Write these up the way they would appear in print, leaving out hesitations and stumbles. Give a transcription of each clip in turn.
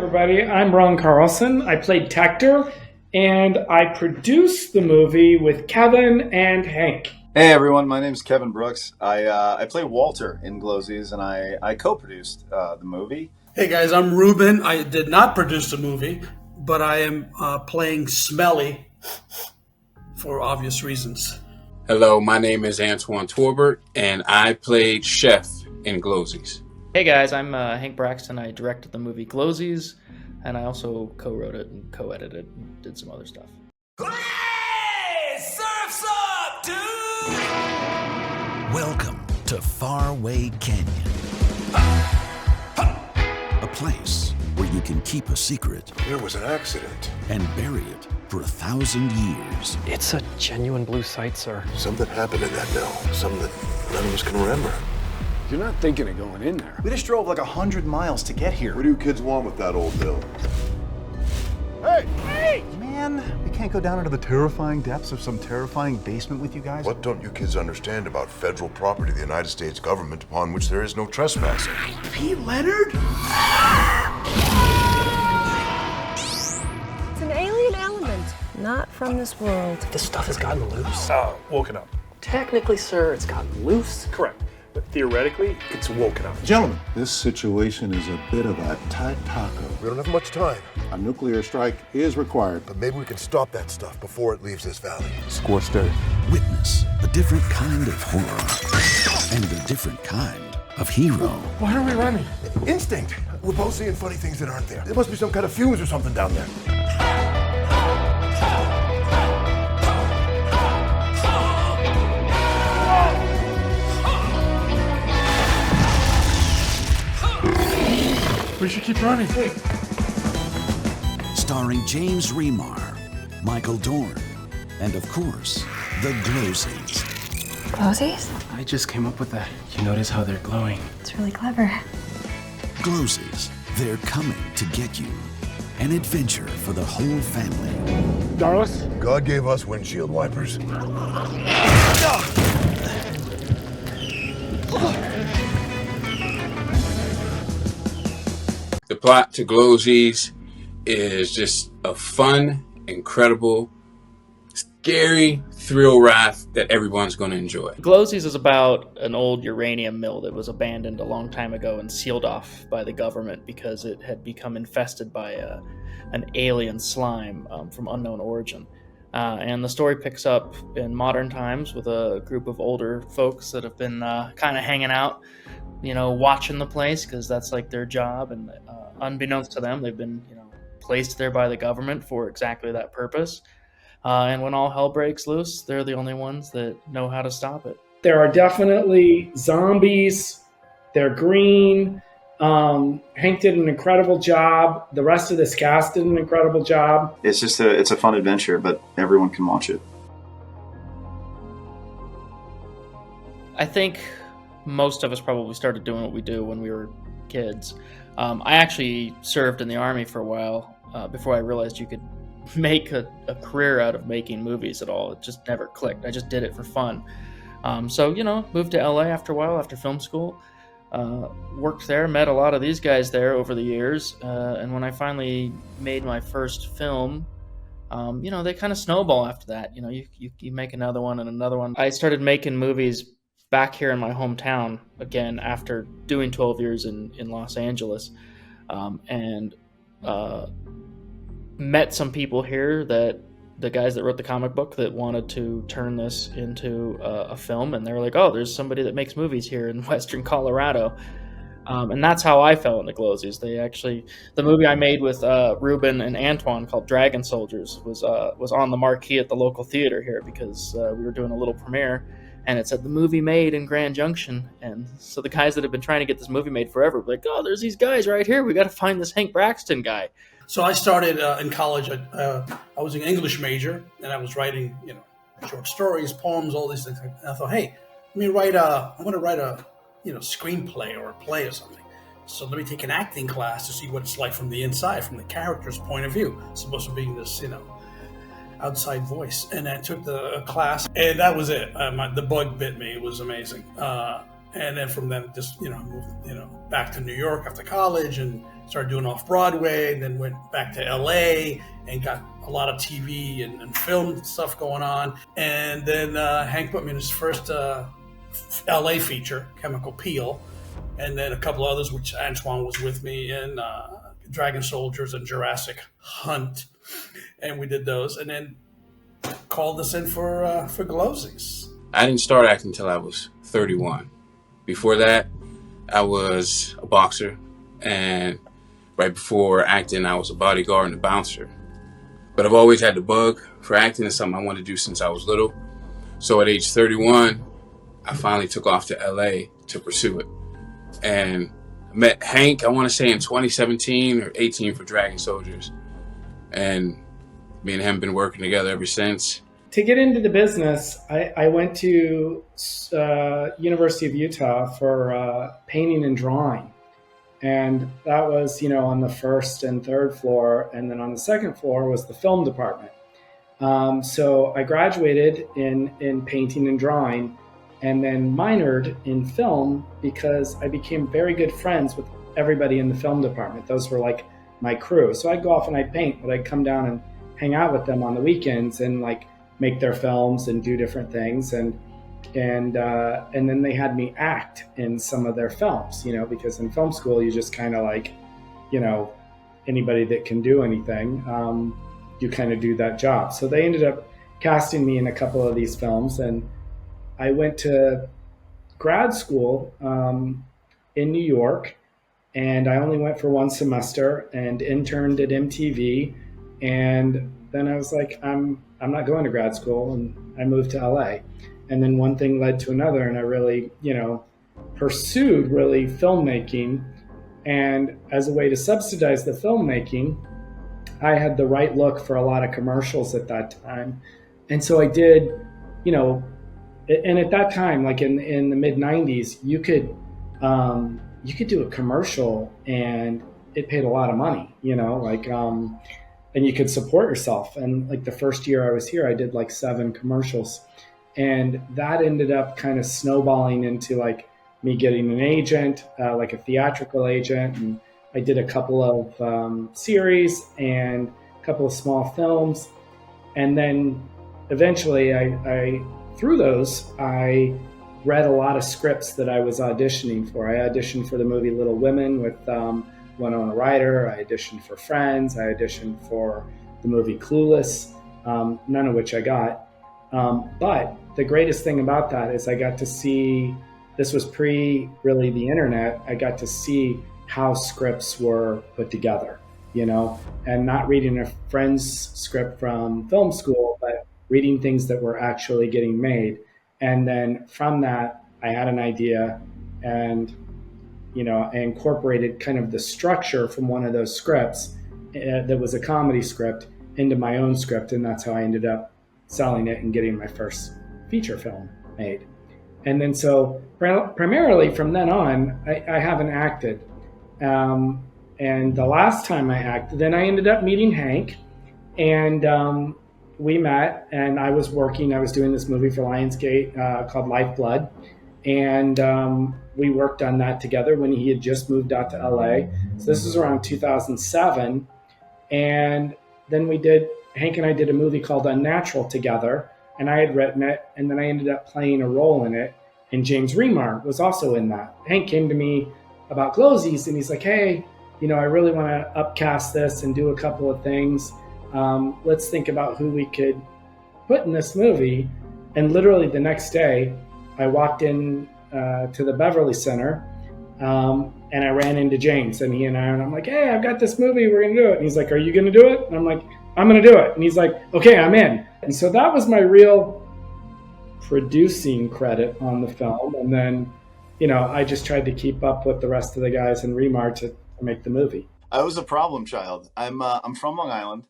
everybody. I'm Ron Carlson. I played Tector, and I produced the movie with Kevin and Hank. Hey everyone, my name's Kevin Brooks. I play Walter in Glowzies, and I co-produced the movie. Hey guys, I'm Ruben. I did not produce the movie, but I am playing Smelly for obvious reasons. Hello, my name is Antuone Torbert, and I played Chef in Glowzies. Hey guys, I'm Hank Braxtan. I directed the movie Glowzies, and I also co-wrote it and co-edited it and did some other stuff. Hey! Surf's up, dude! Welcome to Faraway Canyon. A place where you can keep a secret. There was an accident. And bury it for 1,000 years. It's a genuine blue site, sir. Something happened in that mill. Something that none of us can remember. You're not thinking of going in there. We just drove like 100 miles to get here. What do you kids want with that old mill? Hey! Hey! Man, we can't go down into the terrifying depths of some terrifying basement with you guys. What don't you kids understand about federal property of the United States government upon which there is no trespassing? Pete Leonard? It's an alien element, not from this world. This stuff has gotten loose. Woken up. Technically, sir, it's gotten loose. Correct. But theoretically, it's woken up. Gentlemen, this situation is a bit of a tight taco. we don't have much time, A nuclear strike is required. but maybe we can stop that stuff before it leaves this valley. Scorched earth. Witness a different kind of horror and a different kind of hero. Why are we running? Instinct! We're both seeing funny things that aren't there. There must be some kind of fuse or something down there. We should keep running. Starring James Remar, Michael Dorn, and of course, the Glowzies. Glowzies? I just came up with that. You notice how they're glowing? It's really clever. Glowzies, they're coming to get you. An adventure for the whole family. Darlis? God gave us windshield wipers. The plot to Glowzies is just a fun, incredible, scary thrill ride that everyone's going to enjoy. Glowzies is about an old uranium mill that was abandoned a long time ago and sealed off by the government because it had become infested by an alien slime from unknown origin. And the story picks up in modern times with a group of older folks that have been kind of hanging out, watching the place because that's like their job. And unbeknownst to them, they've been, placed there by the government for exactly that purpose. And when all hell breaks loose, they're the only ones that know how to stop it. There are definitely zombies. They're green. Hank did an incredible job. The rest of this cast did an incredible job. It's just it's a fun adventure, but everyone can watch it. I think most of us probably started doing what we do when we were kids. I actually served in the Army for a while before I realized you could make a career out of making movies at all. It just never clicked. I just did it for fun. So, moved to LA after a while, after film school. Worked there, met a lot of these guys there over the years. And when I finally made my first film, they kind of snowball after that. You make another one and another one. I started making movies back here in my hometown again after doing 12 years in Los Angeles, and met some people here, that the guys that wrote the comic book, that wanted to turn this into a film, and they were like, oh, there's somebody that makes movies here in Western Colorado. And that's how I fell into Glowzies. The movie I made with Ruben and Antuone called Dragon Soldiers was on the marquee at the local theater here because we were doing a little premiere. And it said the movie made in Grand Junction. And so the guys that have been trying to get this movie made forever were like, oh, there's these guys right here. We got to find this Hank Braxtan guy. So I started in college. I was an English major, and I was writing, short stories, poems, all these things. And I thought, hey, I'm going to write a screenplay or a play or something. So let me take an acting class to see what it's like from the inside, from the character's point of view. It's supposed to be this, outside voice. And I took the class, and that was it. The bug bit me. It was amazing. And then from then, just moved back to New York after college and started doing off Broadway. And then went back to LA and got a lot of TV and film stuff going on. And then Hank put me in his first LA feature, Chemical Peel, and then a couple others, which Antuone was with me in, Dragon Soldiers and Jurassic Hunt, and we did those. And then called us in for Glowzies. I didn't start acting until I was 31. Before that, I was a boxer, and right before acting, I was a bodyguard and a bouncer. But I've always had the bug for acting. It's something I wanted to do since I was little. So at age 31, I finally took off to LA to pursue it. And I met Hank, I want to say in 2017 or 18 for Dragon Soldiers. And me and him have been working together ever since. To get into the business, I went to University of Utah for painting and drawing. And that was, on the first and third floor. And then on the second floor was the film department. So I graduated in painting and drawing and then minored in film because I became very good friends with everybody in the film department. Those were like my crew. So I'd go off and I'd paint, but I'd come down and hang out with them on the weekends and like make their films and do different things. And then they had me act in some of their films, because in film school, you just kind of like, anybody that can do anything, you kind of do that job. So they ended up casting me in a couple of these films, and I went to grad school in New York, and I only went for one semester and interned at MTV. And then I was like, I'm not going to grad school, and I moved to LA. And then one thing led to another, and I really, pursued really filmmaking. And as a way to subsidize the filmmaking, I had the right look for a lot of commercials at that time. And so I did, and at that time, like in the mid 90s, you could do a commercial and it paid a lot of money, and you could support yourself. And like the first year I was here, I did like 7 commercials, and that ended up kind of snowballing into like me getting an agent, like a theatrical agent. And I did a couple of series and a couple of small films. And then eventually I through those, I read a lot of scripts that I was auditioning for. I auditioned for the movie Little Women with Winona Ryder. I auditioned for Friends. I auditioned for the movie Clueless, none of which I got. But the greatest thing about that is I got to see, this was really the internet, I got to see how scripts were put together, and not reading a friend's script from film school, but reading things that were actually getting made. And then from that, I had an idea, and I incorporated kind of the structure from one of those scripts that was a comedy script into my own script. And that's how I ended up selling it and getting my first feature film made. And then so primarily from then on, I haven't acted. And the last time I acted, then I ended up meeting Hank, and we met, and I was doing this movie for Lionsgate called Lifeblood. And we worked on that together when he had just moved out to LA. So this was around 2007. And then Hank and I did a movie called Unnatural together, and I had written it, and then I ended up playing a role in it. And James Remar was also in that. Hank came to me about Glowzies, and he's like, hey, I really want to upcast this and do a couple of things. Let's think about who we could put in this movie. And literally the next day, I walked in to the Beverly Center, and I ran into James, and I'm like, hey, I've got this movie, we're going to do it. And he's like, are you going to do it? And I'm like, I'm going to do it. And he's like, okay, I'm in. And so that was my real producing credit on the film. And then, I just tried to keep up with the rest of the guys in Remar to make the movie. I was a problem child. I'm from Long Island.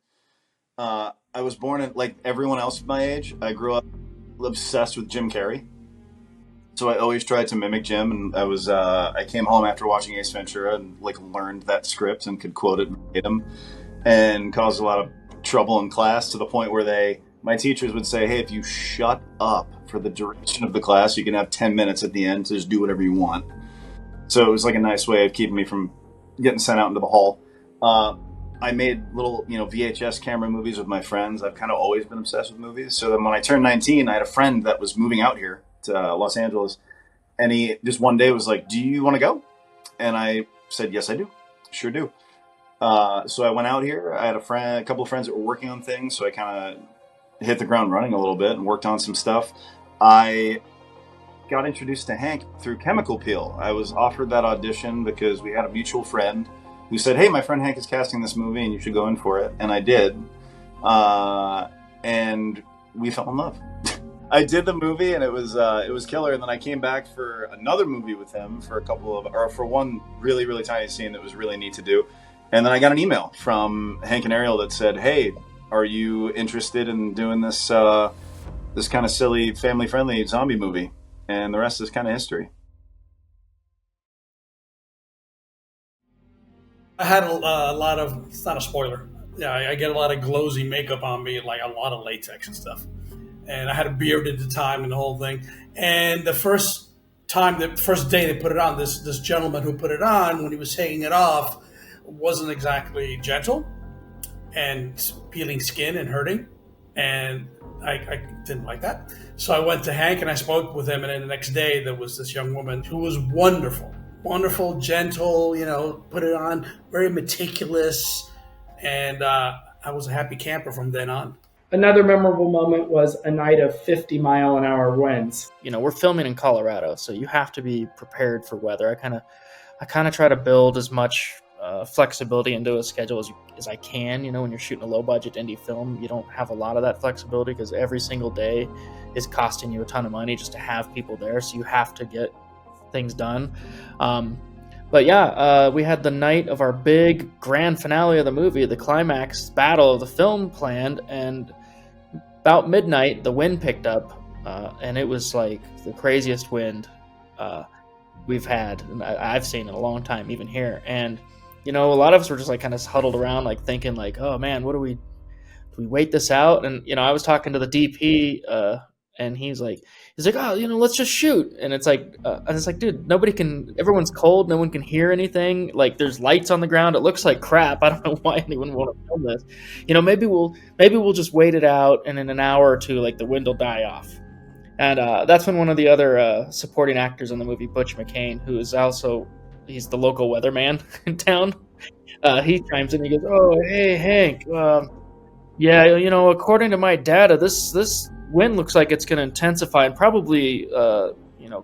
I was born in, like everyone else my age, I grew up obsessed with Jim Carrey. So I always tried to mimic Jim, and I came home after watching Ace Ventura and like learned that script and could quote it verbatim, and caused a lot of trouble in class to the point where they my teachers would say, hey, if you shut up for the duration of the class, you can have 10 minutes at the end to just do whatever you want. So it was like a nice way of keeping me from getting sent out into the hall. I made little, VHS camera movies with my friends. I've kind of always been obsessed with movies. So then when I turned 19, I had a friend that was moving out here to Los Angeles. And he just one day was like, do you want to go? And I said, yes, I do. Sure do. So I went out here. I had a couple of friends that were working on things. So I kind of hit the ground running a little bit and worked on some stuff. I got introduced to Hank through Chemical Peel. I was offered that audition because we had a mutual friend who said, hey, my friend Hank is casting this movie and you should go in for it. And I did. And we fell in love. I did the movie and it was killer. And then I came back for another movie with him for for one really, really tiny scene that was really neat to do. And then I got an email from Hank and Ariel that said, hey, are you interested in doing this kind of silly, family-friendly zombie movie? And the rest is kind of history. I had a lot of, it's not a spoiler. Yeah, I get a lot of Glowzy makeup on me, like a lot of latex and stuff. And I had a beard at the time and the whole thing. And the first day they put it on, this gentleman who put it on, when he was taking it off, wasn't exactly gentle and peeling skin and hurting. And I didn't like that. So I went to Hank and I spoke with him. And then the next day there was this young woman who was wonderful, gentle, put it on, very meticulous. And I was a happy camper from then on. Another memorable moment was a night of 50-mile-an-hour winds. We're filming in Colorado, so you have to be prepared for weather. I kind of try to build as much flexibility into a schedule as I can. When you're shooting a low-budget indie film, you don't have a lot of that flexibility because every single day is costing you a ton of money just to have people there, so you have to get things done. But yeah, we had the night of our big grand finale of the movie, the climax battle of the film planned, and about midnight, the wind picked up, and it was like the craziest wind we've had, and I've seen in a long time, even here. And a lot of us were just like kind of huddled around, like thinking, like, oh man, do we wait this out? And I was talking to the DP, and he's like, oh, let's just shoot. And it's like, dude, everyone's cold, no one can hear anything. Like, there's lights on the ground. It looks like crap. I don't know why anyone would want to film this. Maybe we'll just wait it out, and in an hour or two, like, the wind will die off. And that's when one of the other supporting actors in the movie, Butch McCain, who is also, he's the local weatherman in town. He chimes in. He goes, "Oh, hey, Hank. Yeah, according to my data, this wind looks like it's going to intensify and probably,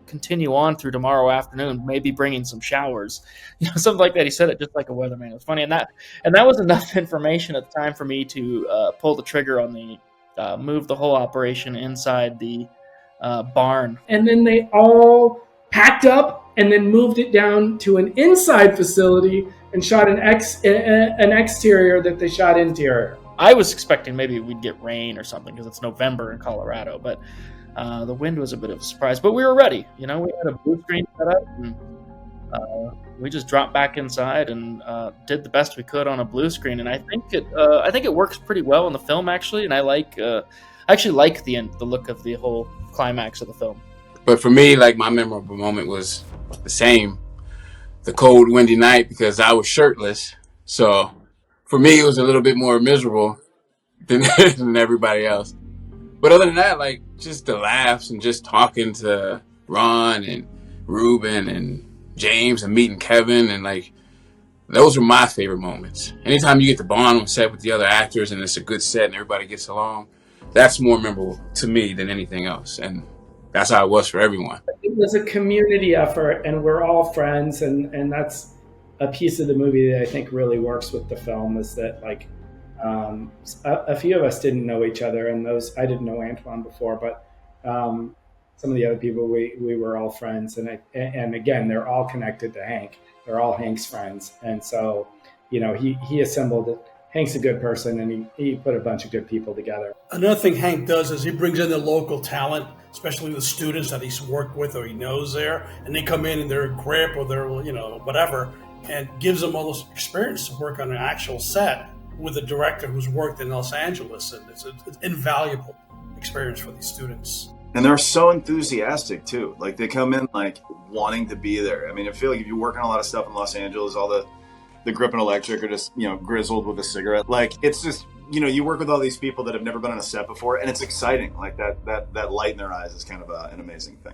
continue on through tomorrow afternoon, maybe bringing some showers." Something like that. He said it just like a weatherman. It was funny, and that was enough information at the time for me to pull the trigger on the move the whole operation inside the barn. And then they all packed up and then moved it down to an inside facility and shot an exterior that they shot interior. I was expecting maybe we'd get rain or something because it's November in Colorado, but the wind was a bit of a surprise. But we were ready. We had a blue screen set up, and we just dropped back inside and did the best we could on a blue screen. And I think it works pretty well in the film, actually. And I actually like the look of the whole climax of the film. But for me, like, my memorable moment was the same, the cold, windy night, because I was shirtless. So for me, it was a little bit more miserable than everybody else. But other than that, like, just the laughs and just talking to Ron and Ruben and James and meeting Kevin, and like, those are my favorite moments. Anytime you get to bond on set with the other actors and it's a good set and everybody gets along, that's more memorable to me than anything else. And that's how it was for everyone. It was a community effort, and we're all friends, and that's a piece of the movie that I think really works with the film, is that, like, a few of us didn't know each other, and I didn't know Antoine before, but some of the other people, we were all friends, and again, they're all connected to Hank. They're all Hank's friends, and so he assembled it. Hank's a good person, and he put a bunch of good people together. Another thing Hank does is he brings in the local talent, especially the students that he's worked with or he knows there, and they come in and they're grip or they're whatever, and gives them all this experience to work on an actual set. with a director who's worked in Los Angeles, and it's an invaluable experience for these students. And they're so enthusiastic too. Like they come in like wanting to be there. I mean, I feel like if you work on a lot of stuff in Los Angeles, all the grip and electric are just, grizzled with a cigarette. Like it's just, you work with all these people that have never been on a set before, and it's exciting. Like that light in their eyes is kind of an amazing thing.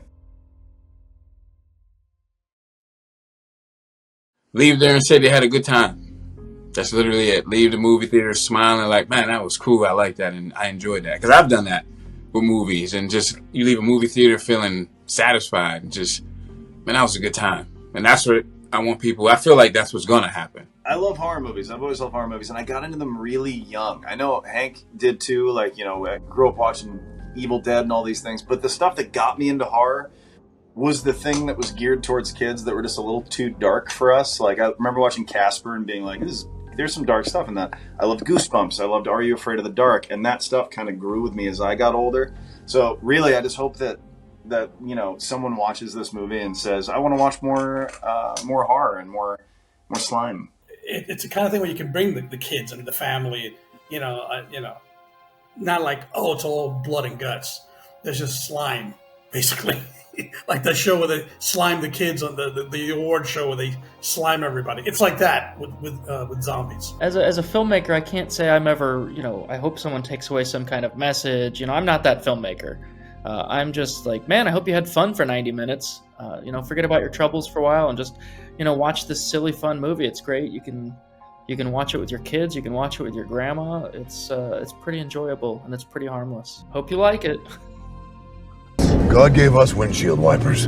Leave there and say they had a good time. That's literally it. Leave the movie theater smiling like, man, that was cool. I like that, and I enjoyed that. Because I've done that with movies, and just you leave a movie theater feeling satisfied. And just, man, that was a good time. And that's what I want people. I feel like that's what's going to happen. I love horror movies. I've always loved horror movies, and I got into them really young. I know Hank did too. Like, I grew up watching Evil Dead and all these things. But the stuff that got me into horror was the thing that was geared towards kids that were just a little too dark for us. Like, I remember watching Casper and being like, there's some dark stuff in that. I loved Goosebumps. I loved Are You Afraid of the Dark? And that stuff kind of grew with me as I got older. So really, I just hope that someone watches this movie and says, I want to watch more horror and more slime. It's the kind of thing where you can bring the kids and the family, not like, oh, it's all blood and guts. There's just slime, basically. Like the show where they slime the kids on the award show where they slime everybody. It's like that with zombies. As a filmmaker, I can't say I'm ever, I hope someone takes away some kind of message. I'm not that filmmaker. I'm just like, man, I hope you had fun for 90 minutes. Forget about your troubles for a while and just, watch this silly, fun movie. It's great. You can watch it with your kids. You can watch it with your grandma. It's pretty enjoyable and it's pretty harmless. Hope you like it. God gave us windshield wipers.